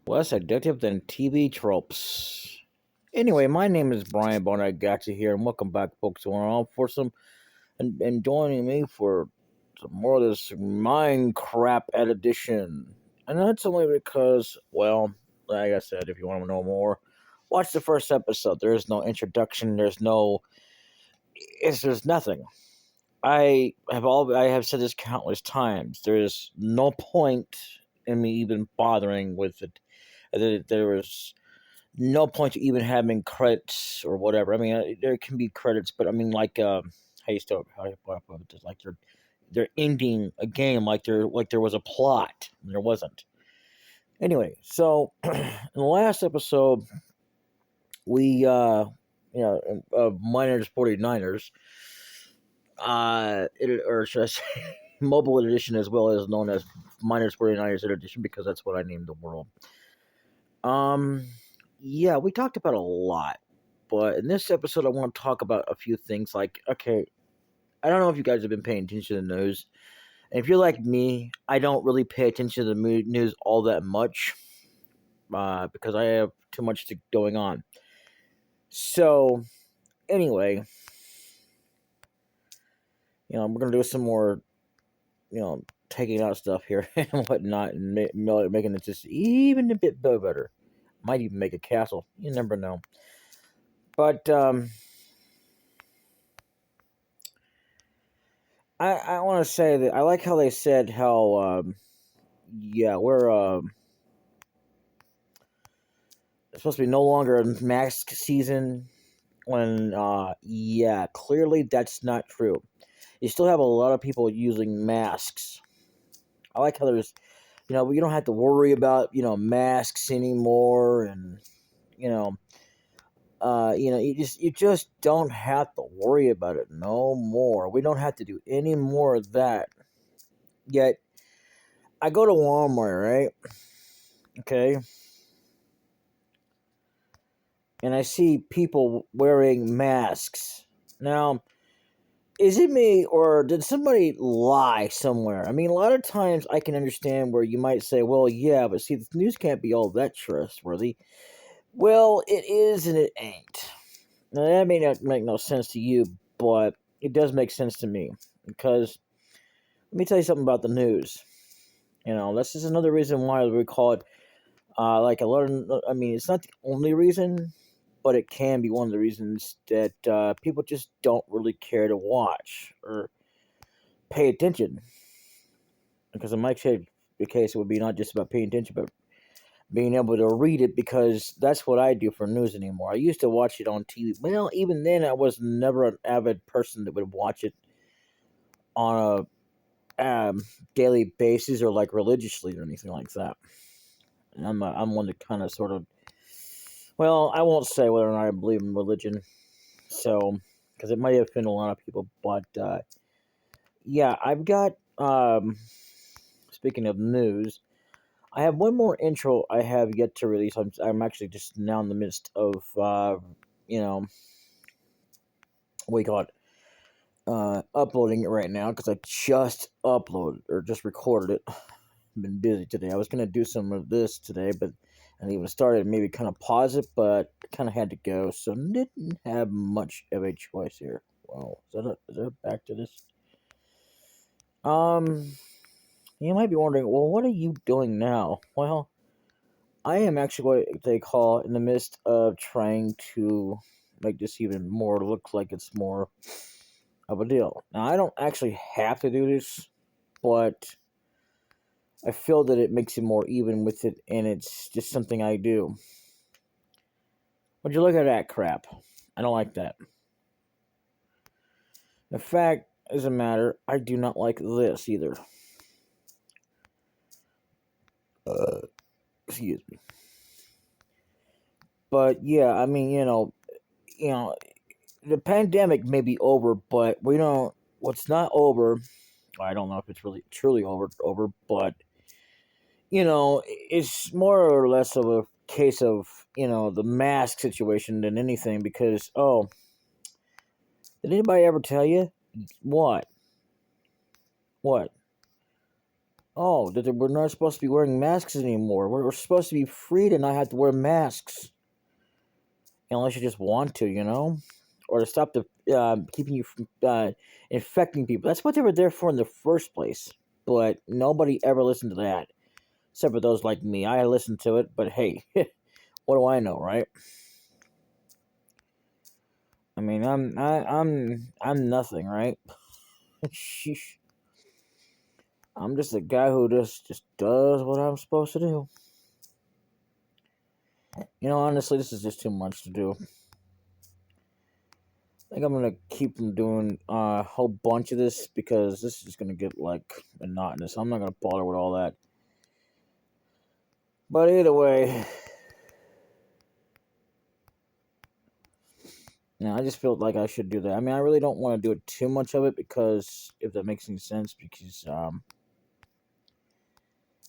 Less addictive than TV tropes. Anyway, my name is Brian Barnett Gotcha here, and welcome back, folks. We're on for some and joining me for some more of this mind crap edition. And that's only because, well, like I said, if you want to know more, watch the first episode. There's no introduction. There's nothing. I have said this countless times. There's no point in me even bothering with it. There was no point to even having credits or whatever. I mean, there can be credits, but I mean, like, how you still how you put it, like they're ending a game like there was a plot and there wasn't. Anyway, so in the last episode, we of Miners 49ers, or should I say, mobile edition as well as known as Miners 49ers edition because that's what I named the world. Um, yeah, we talked about a lot, but in this episode, I want to talk about a few things. Like, okay, I don't know if you guys have been paying attention to the news, and if you're like me, I don't really pay attention to the news all that much, because I have too much going on. So, anyway, we're gonna do some more, taking out stuff here and whatnot, and making it just even a bit better. Might even make a castle. You never know. But I want to say that I like how they said how yeah, we're it's supposed to be no longer a mask season. When yeah, clearly that's not true. You still have a lot of people using masks. I like how there's, you don't have to worry about masks anymore, and you know you just don't have to worry about it no more. We don't have to do any more of that. Yet I go to Walmart, right? Okay, and I see people wearing masks. Now, is it me or did somebody lie somewhere? I mean, a lot of times I can understand where you might say, well, yeah, but see, the news can't be all that trustworthy. Well, it is and it ain't. Now, that may not make no sense to you, but it does make sense to me. Because, let me tell you something about the news. This is another reason why we call it, like a lot of, I mean, it's not the only reason, but it can be one of the reasons that people just don't really care to watch or pay attention. Because in my case, it would be not just about paying attention, but being able to read it, because that's what I do for news anymore. I used to watch it on TV. Well, even then, I was never an avid person that would watch it on a daily basis or like religiously or anything like that. And I'm one to kind of sort of, well, I won't say whether or not I believe in religion, so because it might offend a lot of people, but yeah, I've got speaking of news, I have one more intro I have yet to release. I'm actually just now in the midst of you know what do you call it, uploading it right now because I just uploaded or just recorded it. I've been busy today. I was gonna do some of this today, but I even started maybe kind of pause it, but kind of had to go, so didn't have much of a choice here. Well, is that back to this? Um, you might be wondering, well, what are you doing now? Well, I am actually what they call in the midst of trying to make this even more look like it's more of a deal. Now, I don't actually have to do this, but I feel that it makes it more even with it, and it's just something I do. Would you look at that crap? I don't like that. The fact is a matter, I do not like this either. Excuse me. But yeah, I mean, you know, the pandemic may be over, but we don't. What's not over? I don't know if it's really truly over, but it's more or less of a case of the mask situation than anything. Because did anybody ever tell you what? What? oh, that we're not supposed to be wearing masks anymore. We're supposed to be free to not have to wear masks unless you just want to, or to stop the keeping you from infecting people. That's what they were there for in the first place. But nobody ever listened to that, except for those like me. I listened to it, but hey, what do I know, right? I mean, I'm nothing, right? Sheesh. I'm just a guy who just does what I'm supposed to do. Honestly, this is just too much to do. I think I'm gonna keep them doing a whole bunch of this because this is gonna get like monotonous. I'm not gonna bother with all that. But either way, I just felt like I should do that. I mean, I really don't want to do it too much of it because if that makes any sense, because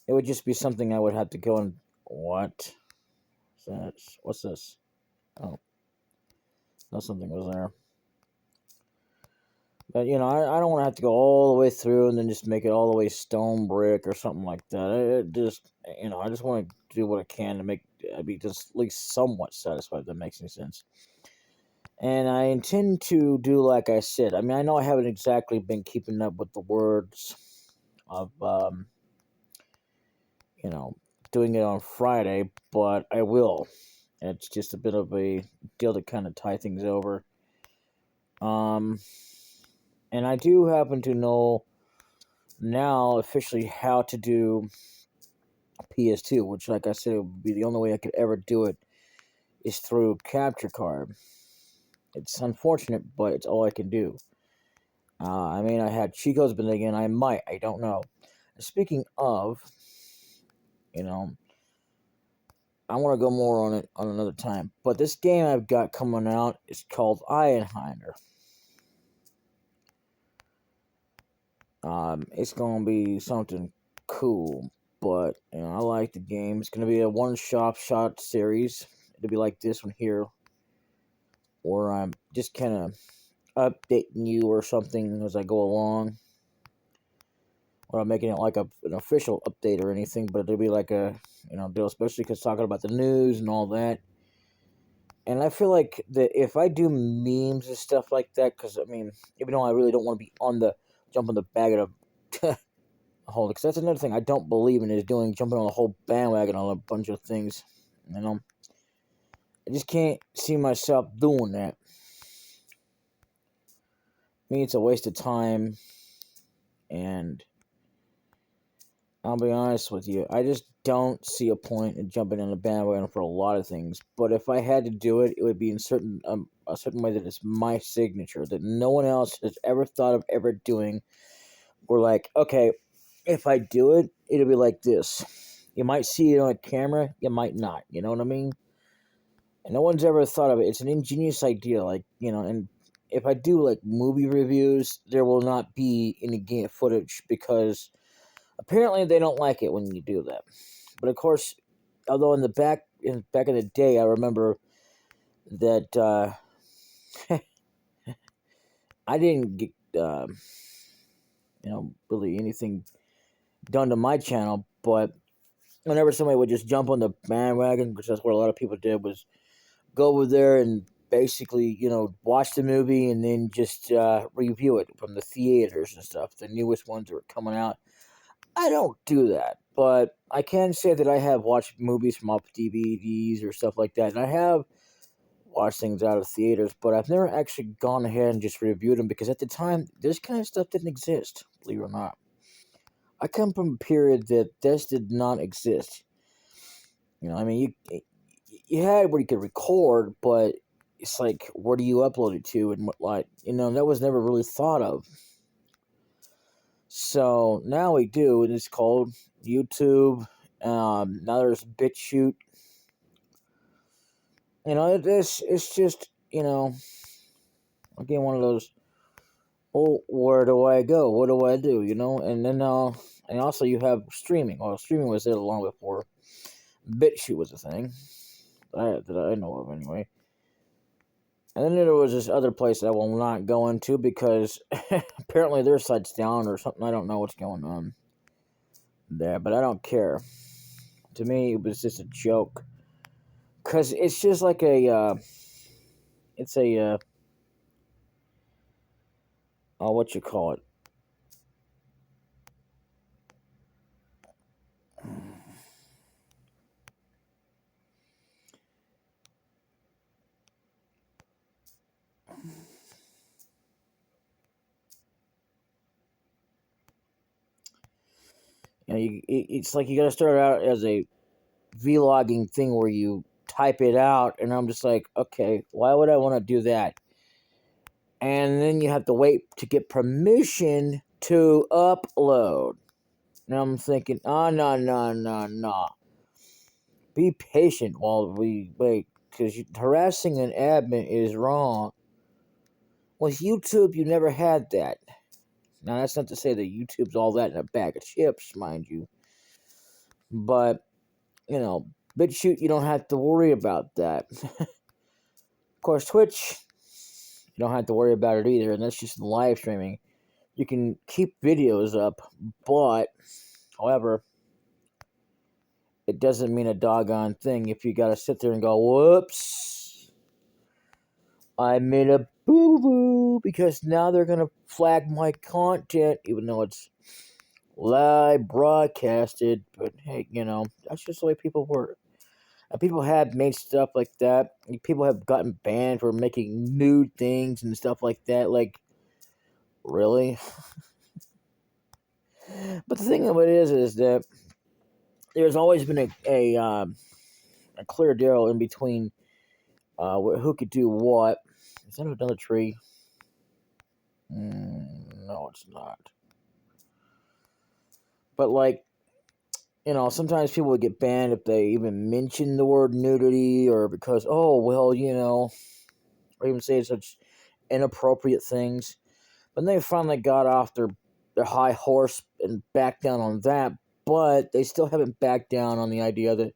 it would just be something I would have to go and what? What's this? Oh, no, something was there. But I don't want to have to go all the way through and then just make it all the way stone brick or something like that. It just I just want to do what I can to make be just at least somewhat satisfied. If that makes any sense. And I intend to do like I said. I mean, I know I haven't exactly been keeping up with the words of you know doing it on Friday, but I will. It's just a bit of a deal to kind of tie things over. Um, and I do happen to know now officially how to do PS2, which, like I said, would be the only way I could ever do it is through Capture Card. It's unfortunate, but it's all I can do. I mean, I had Chico's, but again, I don't know. Speaking of, you know, I want to go more on it on another time. But this game I've got coming out is called Ironhinder. It's gonna be something cool, but I like the game. It's gonna be a one-shot series. It'll be like this one here, where I'm just kind of updating you or something as I go along. Or I'm making it like an official update or anything, but it'll be like a deal, especially because talking about the news and all that. And I feel like that if I do memes and stuff like that, because I mean, even though I really don't want to be jump on the bag of the whole, because that's another thing I don't believe in is jumping on the whole bandwagon on a bunch of things. I just can't see myself doing that. I mean, it's a waste of time, and I'll be honest with you, I just don't see a point in jumping on the bandwagon for a lot of things. But if I had to do it, it would be in a certain way that it's my signature that no one else has ever thought of ever doing. We're like, okay, if I do it, it'll be like this. You might see it on camera, you might not. You know what I mean? And no one's ever thought of it. It's an ingenious idea, and if I do like movie reviews, there will not be any game footage because apparently they don't like it when you do that. But of course, although back in the day, I remember that I didn't get really anything done to my channel, but whenever somebody would just jump on the bandwagon, which that's what a lot of people did, was go over there and basically, watch the movie and then just review it from the theaters and stuff, the newest ones that were coming out. I don't do that, but I can say that I have watched movies from off DVDs or stuff like that, and I have watched things out of theaters, but I've never actually gone ahead and just reviewed them because at the time, this kind of stuff didn't exist, believe it or not. I come from a period that this did not exist. I mean, you had where you could record, but it's like, where do you upload it to and what, like, that was never really thought of. So now we do, and it's called YouTube. Now there's BitChute. It's just, again, one of those, oh, where do I go? What do I do? And then, and also you have streaming. Well, streaming was there long before BitChute was a thing that I know of anyway. And then there was this other place that I will not go into because apparently their site's down or something. I don't know what's going on. there, but I don't care. To me, it was just a joke. Because it's just like it's a, what you call it? It's like you got to start out as a vlogging thing where you type it out, and I'm just like, okay, why would I want to do that? And then you have to wait to get permission to upload. And I'm thinking, oh, no, no, no, no. Be patient while we wait, because harassing an admin is wrong. With YouTube, you never had that. Now, that's not to say that YouTube's all that in a bag of chips, mind you. But, BitChute, you don't have to worry about that. Of course, Twitch, you don't have to worry about it either, and that's just live streaming. You can keep videos up, but, however, it doesn't mean a doggone thing if you gotta sit there and go, whoops, I made a boo-boo, because now they're gonna flag my content, even though it's live broadcasted. But hey, that's just the way people work. And people have made stuff like that. People have gotten banned for making nude things and stuff like that. Like, really? But the thing of it is that there's always been a clear deal in between who could do what. Is that another tree? No, it's not. But, like, sometimes people would get banned if they even mention the word nudity, or because, oh, well, or even say such inappropriate things. But they finally got off their high horse and backed down on that, but they still haven't backed down on the idea that,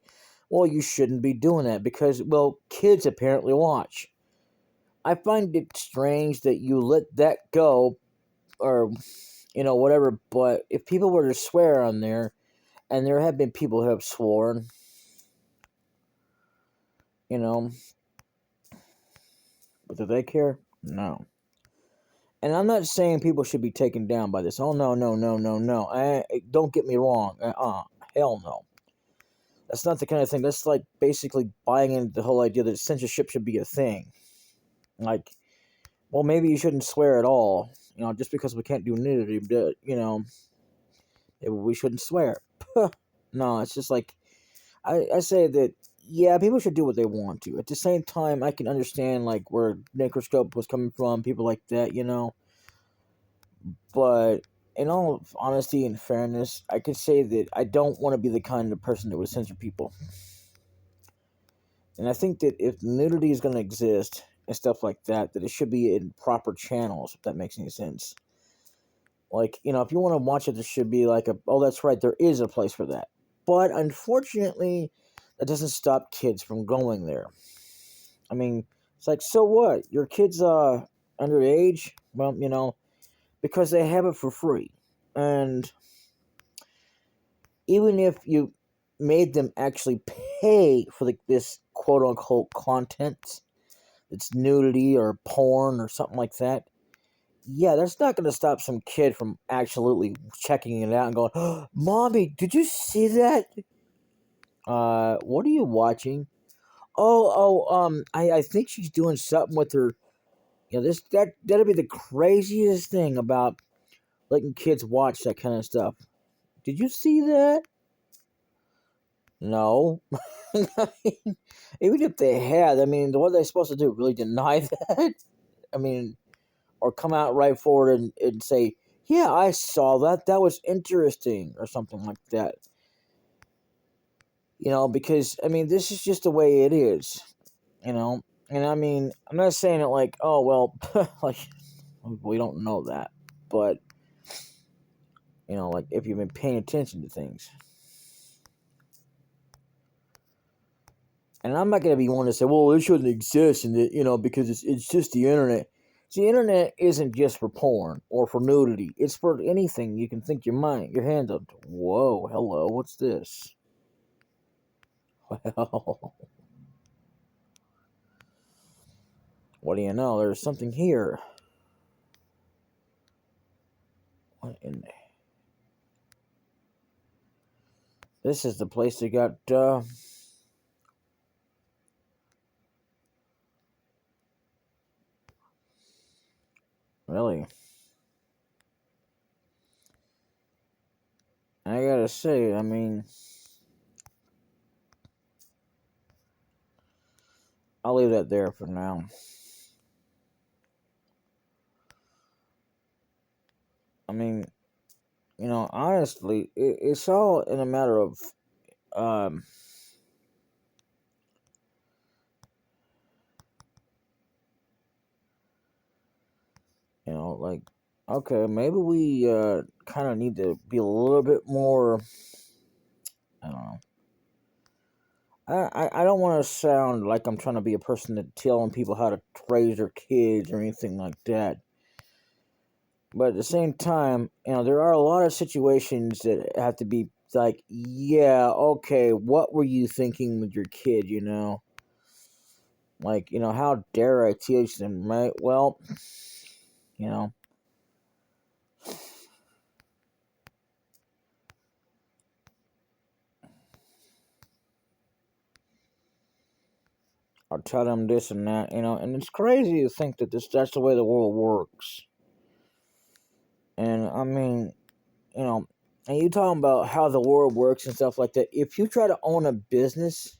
well, you shouldn't be doing that because, well, kids apparently watch. I find it strange that you let that go, or, whatever, but if people were to swear on there, and there have been people who have sworn, but do they care? No. And I'm not saying people should be taken down by this. Oh, no, no, no, no, no. Don't get me wrong. Hell no. That's not the kind of thing. That's like basically buying into the whole idea that censorship should be a thing. Like, well, maybe you shouldn't swear at all. Just because we can't do nudity, maybe we shouldn't swear. No, it's just like, I say that, yeah, people should do what they want to. At the same time, I can understand, like, where Necroscope was coming from, people like that, But in all honesty and fairness, I can say that I don't want to be the kind of person that would censor people. And I think that if nudity is going to exist and stuff like that, that it should be in proper channels, if that makes any sense. Like, if you want to watch it, there should be like oh, that's right, there is a place for that. But unfortunately, that doesn't stop kids from going there. I mean, it's like, so what? Your kid's underage? Well, because they have it for free. And even if you made them actually pay for this quote-unquote content, it's nudity or porn or something like that, yeah, that's not going to stop some kid from absolutely checking it out and going, oh, Mommy, did you see that? What are you watching? I think she's doing something with her. That'll be the craziest thing about letting kids watch that kind of stuff. Did you see that? No. Even if they had, what are they supposed to do? Really deny that? Or come out right forward and say, yeah, I saw that. That was interesting, or something like that. Because, this is just the way it is. And I'm not saying it like, oh, well, like, we don't know that. But, like, if you've been paying attention to things. And I'm not going to be one to say, well, it shouldn't exist, and that, because it's just the internet. See, the internet isn't just for porn or for nudity. It's for anything you can think your hands up to. Whoa, hello, what's this? Well, what do you know? There's something here. What in the... This is the place that got, really. I gotta say, I mean, I'll leave that there for now. I mean, honestly, it's all in a matter of, um, like, okay, maybe we kind of need to be a little bit more. I don't know. I don't want to sound like I'm trying to be a person that telling people how to raise their kids or anything like that. But at the same time, there are a lot of situations that have to be like, yeah, okay, what were you thinking with your kid, Like, how dare I teach them, right? Well, you know, I'll tell them this and that, and it's crazy to think that that's the way the world works. And I mean, you know, and you talking about how the world works and stuff like that. If you try to own a business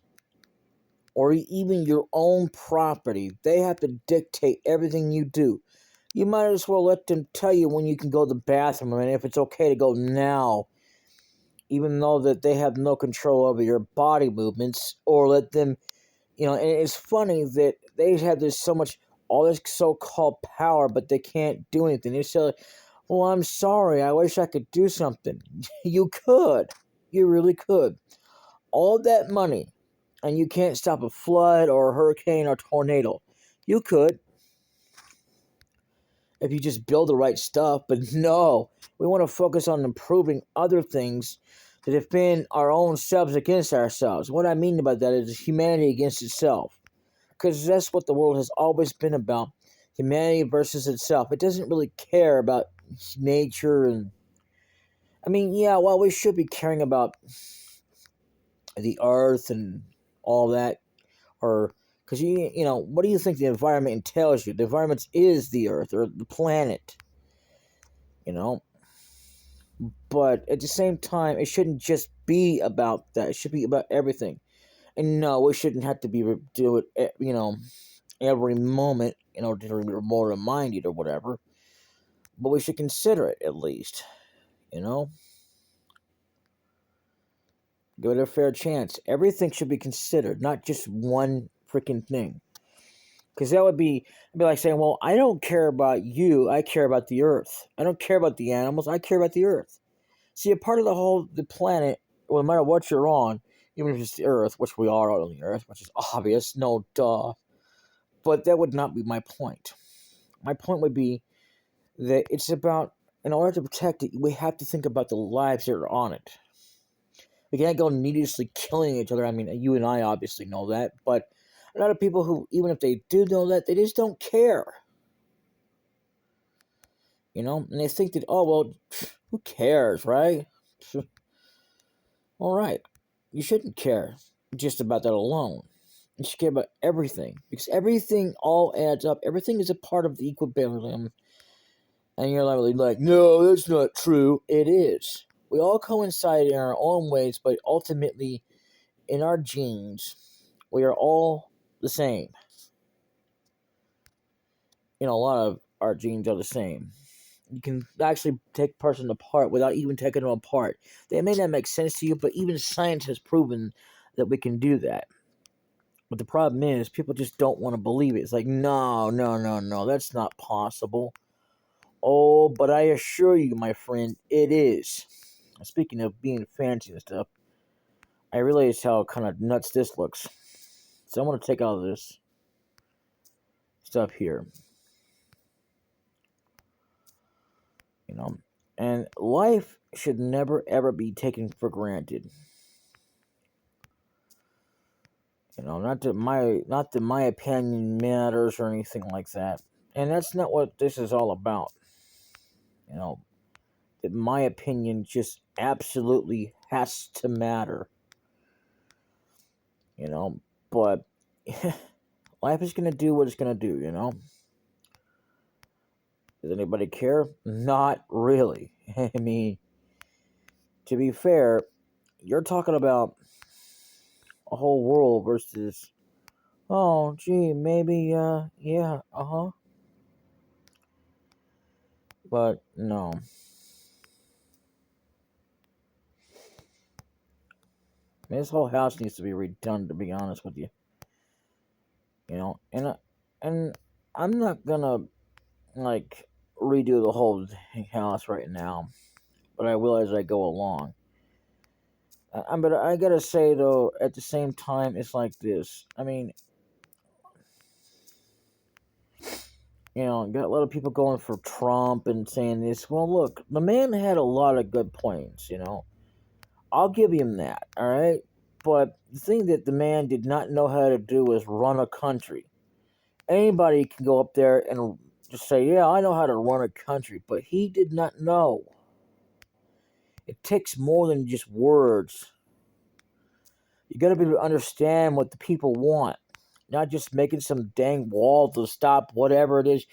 or even your own property, they have to dictate everything you do. You might as well let them tell you when you can go to the bathroom and if it's okay to go now, even though that they have no control over your body movements, or let them, and it's funny that they have this so much, all this so-called power, but they can't do anything. They say, well, I'm sorry, I wish I could do something. You could. You really could. All that money, and you can't stop a flood or a hurricane or tornado. You could if you just build the right stuff, but no. We want to focus on improving other things to defend our own selves against ourselves. What I mean by that is humanity against itself. Because that's what the world has always been about, humanity versus itself. It doesn't really care about nature and I mean, yeah, well, we should be caring about the earth and all that, or because what do you think the environment entails you? The environment is the earth or the planet, you know. But at the same time, it shouldn't just be about that. It should be about everything. And no, we shouldn't have to do it, every moment in order to more remind you or whatever. But we should consider it at least, you know. Give it a fair chance. Everything should be considered, not just one freaking thing. Because that would be like saying, well, I don't care about you. I care about the earth. I don't care about the animals. I care about the earth. See, a part of the planet, well, no matter what you're on, even if it's the earth, which we are on the earth, which is obvious, no duh. But that would not be my point. My point would be that it's about, in order to protect it, we have to think about the lives that are on it. We can't go needlessly killing each other. I mean, you and I obviously know that, but a lot of people who, even if they do know that, they just don't care. And they think that, oh, well, who cares, right? All right. You shouldn't care just about that alone. You should care about everything, because everything all adds up. Everything is a part of the equilibrium. And you're like, no, that's not true. It is. We all coincide in our own ways, but ultimately, in our genes, we are all the same. A lot of our genes are the same. You can actually take a person apart without even taking them apart. They may not make sense to you, but even science has proven that we can do that. But the problem is, people just don't want to believe it. It's like, no, no, no, no, that's not possible. Oh, but I assure you, my friend, it is. Speaking of being fancy and stuff, I realize how kind of nuts this looks. So I'm going to take all this stuff here. you know. And life should never ever be taken for granted. Not that my opinion matters or anything like that. And that's not what this is all about. You know, that my opinion just absolutely has to matter. You know, but life is gonna do what it's gonna do. Does anybody care? Not really. I mean, to be fair, you're talking about a whole world versus, oh, gee, maybe, yeah, but no. This whole house needs to be redone, to be honest with you. And I'm not gonna like redo the whole house right now, but I will as I go along. But I gotta say though, at the same time, it's like this. I mean, got a lot of people going for Trump and saying this. Well, look, the man had a lot of good points. I'll give him that. All right, but the thing that the man did not know how to do was run a country. Anybody can go up there and just say, "Yeah, I know how to run a country," but he did not know. It takes more than just words. You got to be able to understand what the people want, not just making some dang wall to stop whatever it is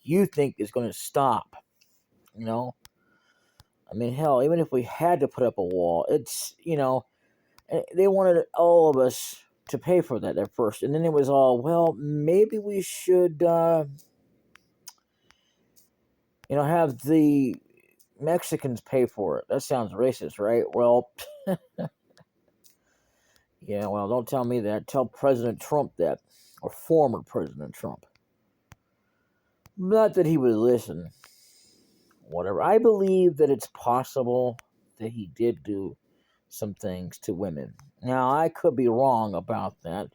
you think is going to stop. You know, I mean, hell, even if we had to put up a wall, they wanted all of us to pay for that at first, and then it was all, well, maybe we should, have the Mexicans pay for it. That sounds racist, right? Well, yeah, well, don't tell me that. Tell President Trump that, or former President Trump. Not that he would listen. Whatever. I believe that it's possible that he did do some things to women. Now, I could be wrong about that,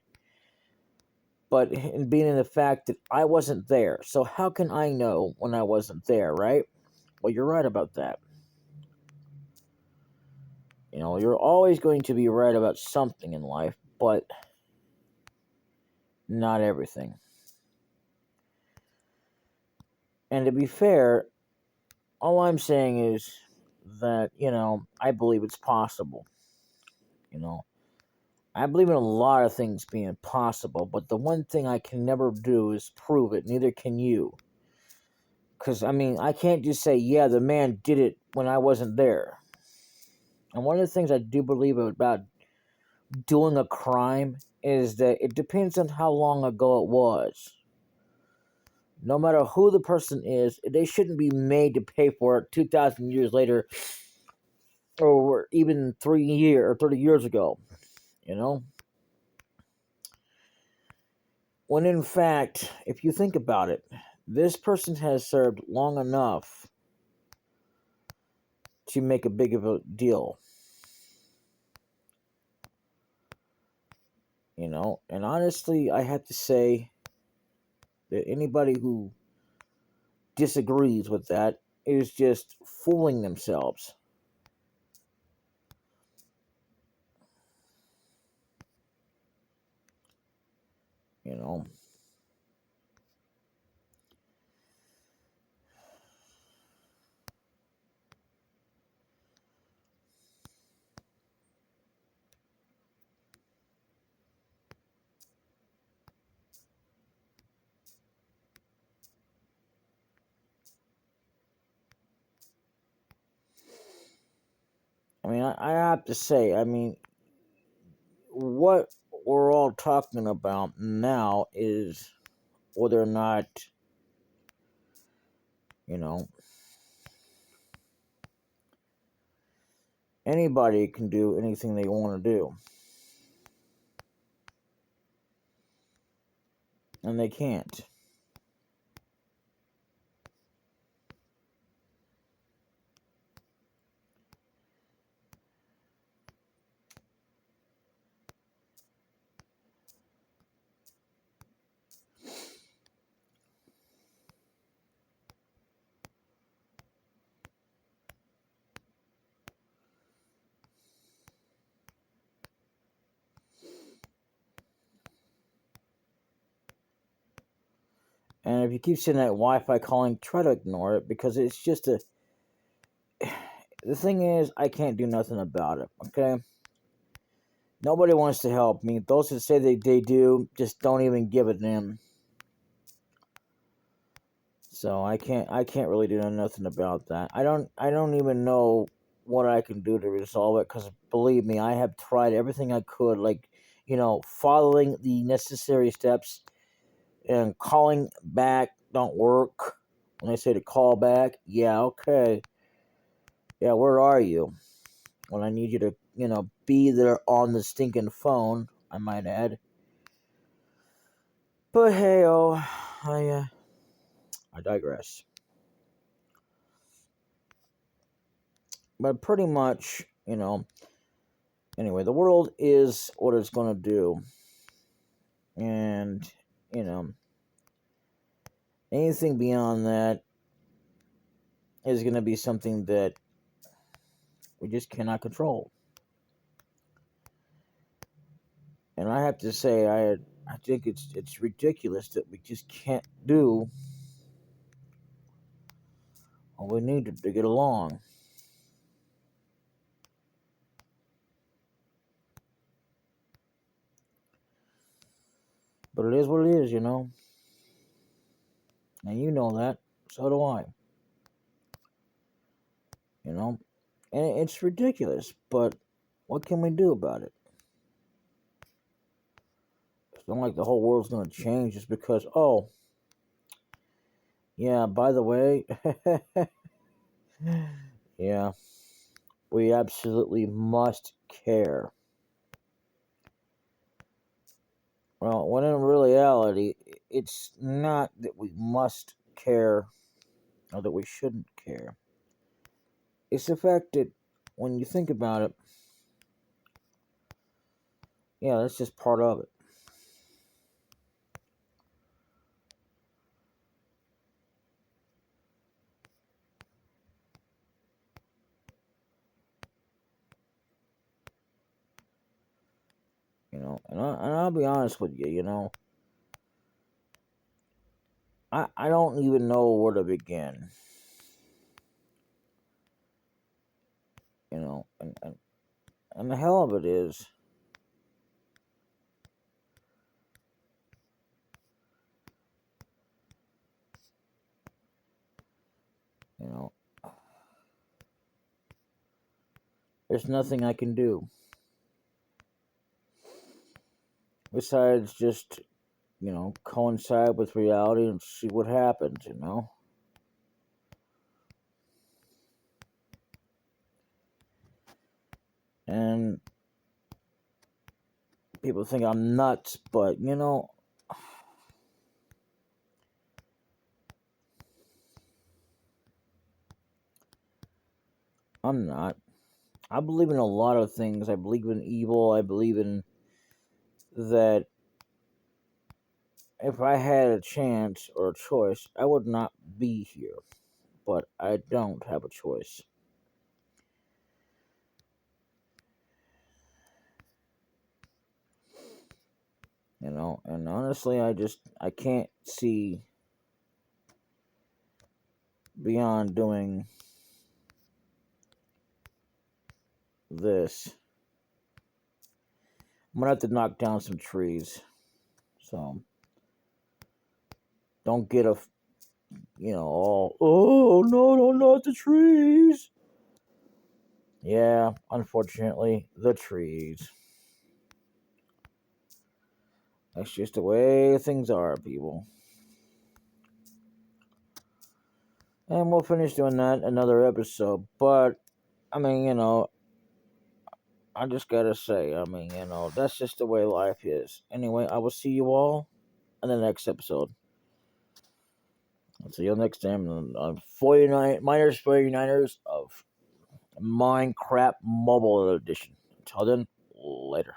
but in being in the fact that I wasn't there, so how can I know when I wasn't there, right? Well, you're right about that. You're always going to be right about something in life, but not everything. And to be fair, all I'm saying is that, I believe it's possible. You know, I believe in a lot of things being possible, but the one thing I can never do is prove it. Neither can you. Because, I mean, I can't just say, yeah, the man did it when I wasn't there. And one of the things I do believe about doing a crime is that it depends on how long ago it was. No matter who the person is, they shouldn't be made to pay for it 2,000 years later or even 30 years ago, you know? When in fact, if you think about it, this person has served long enough to make a big of a deal, And honestly, I have to say that anybody who disagrees with that is just fooling themselves, you know? I mean, I have to say, I mean, what we're all talking about now is whether or not, you know, anybody can do anything they want to do. And they can't. And if you keep seeing that Wi-Fi calling, try to ignore it because it's just a. The thing is, I can't do nothing about it. Okay, nobody wants to help me. Those that say they do just don't even give it in. So I can't really do nothing about that. I don't even know what I can do to resolve it because believe me, I have tried everything I could, like following the necessary steps and calling back don't work. When they say to call back, yeah, okay, yeah, where are you? When I need you to be there on the stinking phone, I might add. But hey, I digress. But pretty much, anyway, the world is what it's going to do. And, you know, anything beyond that is going to be something that we just cannot control. And I have to say, I think it's ridiculous that we just can't do what we need to get along. But it is what it is, And you know that. So do I. And it's ridiculous, but what can we do about it? It's not like the whole world's going to change just because, oh, yeah, by the way, yeah, we absolutely must care. Well, when in reality, it's not that we must care or that we shouldn't care. It's the fact that when you think about it, yeah, that's just part of it. And I'll be honest with you, I don't even know where to begin. And the hell of it is, you know, there's nothing I can do besides just, coincide with reality and see what happens. And people think I'm nuts, but, I'm not. I believe in a lot of things. I believe in evil. I believe in that if I had a chance or a choice, I would not be here. But I don't have a choice. And honestly, I can't see beyond doing this. I'm gonna have to knock down some trees. So don't get all, oh no, not the trees. Yeah, unfortunately, the trees. That's just the way things are, people. And we'll finish doing that another episode. But I mean, I just gotta say, I mean, that's just the way life is. Anyway, I will see you all in the next episode. I'll see you next time on 49 Miners 49ers of Minecraft Mobile Edition. Until then, later.